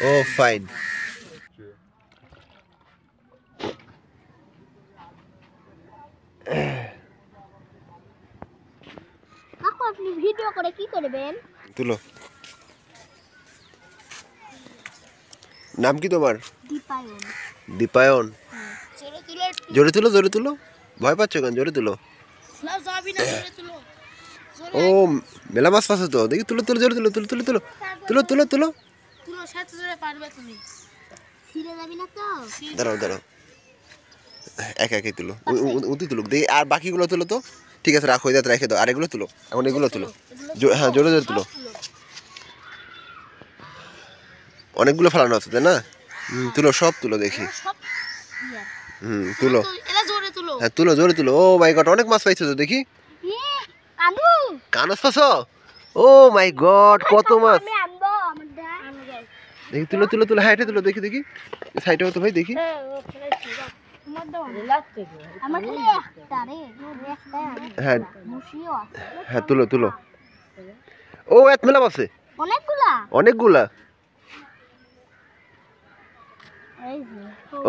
ও fine. কাকু আপনি video করে কি করবেন? তুলো। নাম কি তোমার? দীপায়ন। দীপায়ন। জোরে তুলো, জোরে তুলো। ভয় পাচ্ছ কেন? জোরে তুলো। ও মেলা মাছ পাচ্ছে তো, দেখি তুলো তুলো, জোরে তুলো, তুলো তুলো তুলো তুলো তুলো তুলো। দাঁড়াও দাঁড়াও, একা একাই তুলো, উতি তুলুক দেখি, আর বাকিগুলো তুলো তো। ঠিক আছে রাখো, যাতে রেখে দাও, আর এগুলো তুলো, এখন এগুলো তুলো। হ্যাঁ জোরে জোরে তুলো। অনেকগুলো ফেলানো আছে তাই না? তুলো, সব তুলো দেখি। তুলো, হ্যাঁ তুলো, জোরে তুলো। ও মাই গড, অনেক মাছ পাইছো তো দেখি। কানস পাছো? ও মাই গড, কত মাছ! দেখি তুলো তুলো তুলো, হ্যাঁ এটা তুলো, দেখি দেখি সাইডেও তো ভাই দেখি। হ্যাঁ হ্যাঁ তুলো তুলো। ও এত মেলা আছে, অনেকগুলা।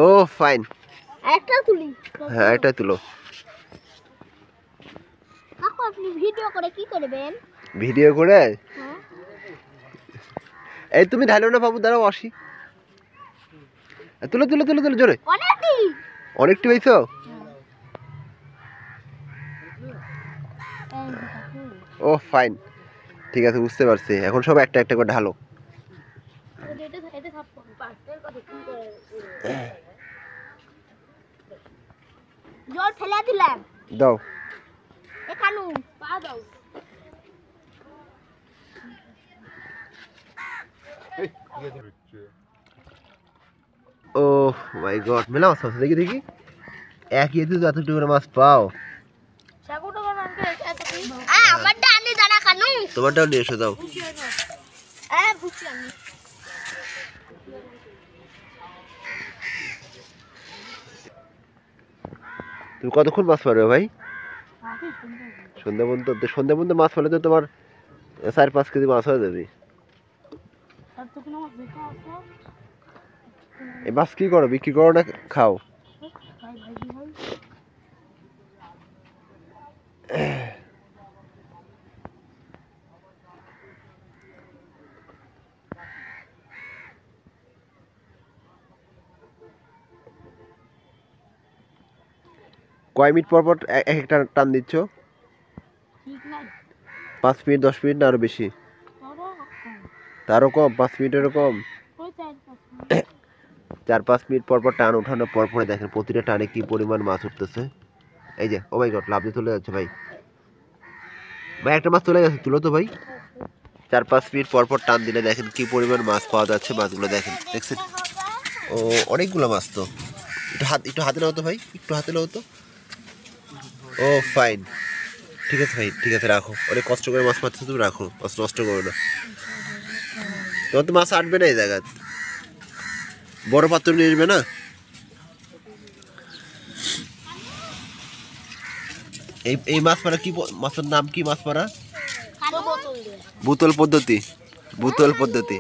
ও ফাইন। একটা তুলি। হ্যাঁ এটা তুলো। কাকু আপনি ভিডিও করে কি করবেন? ভিডিও করে? হ্যাঁ। এই তুমি ঢালো না বাবু, দাঁড়াও আসি। তুলো তুলো তুলো তুলো, জোরে। অনেকটি পাইছো? ও ফাইন, ঠিক আছে বুঝতে পারছি। এখন সব একটা একটা করে ঢালো। জল ফেলে দিলাম। দাও। এখানু পা দাও। ও মাই গড, মেলা মাছ আছে, দেখি দেখি। এক ইয়েতে তো এতটুকু করে মাছ পাও। আমারটা আনি দাঁড়া কানু। তোমারটাও নিয়ে এসো, দাও। তুমি কতক্ষণ মাছ পারবে ভাই? সন্ধ্যা পর্যন্ত? সন্ধ্যা পর্যন্ত মাছ পারলে তো তোমার 4-5 কেজি মাছ হয়ে যাবে। এই মাছ কি করো, বিক্রি করো না খাও? কয় মিনিট পর পর এক একটা টান দিচ্ছ? 5 মিনিট, 10 মিনিট না আরো বেশি? তারও কম? 5 মিনিটেরও কম? 4-5 মিনিট পর পর টান ওঠানোর পর পরে দেখেন প্রতিটা টানে কি পরিমাণ মাছ উঠতেছে। এই যে, ও মাই গড, লাভ দিয়ে চলে যাচ্ছে ভাই। ভাই একটা মাছ চলে গেছে, তুলো তো ভাই। 4-5 মিনিট পর পর টান দিলে দেখেন কি পরিমাণ মাছ পাওয়া যাচ্ছে। মাছগুলো দেখেন, দেখছেন? ও অনেকগুলো মাছ তো। একটু হাতে নাও তো ভাই, একটু হাতে নাও তো। ও ফাইন, ঠিক আছে ভাই, ঠিক আছে রাখো। অনেক কষ্ট করে মাছ মারছো তুমি, রাখো, মাছ নষ্ট করো না। তোমার তো মাছ আটবে না এই জায়গা, বড় পাত্র নিয়ে আসবে না। এই মাছ মারা কি, মাছের নাম কি? মাছ মারা বোতল পদ্ধতি, বোতল পদ্ধতি।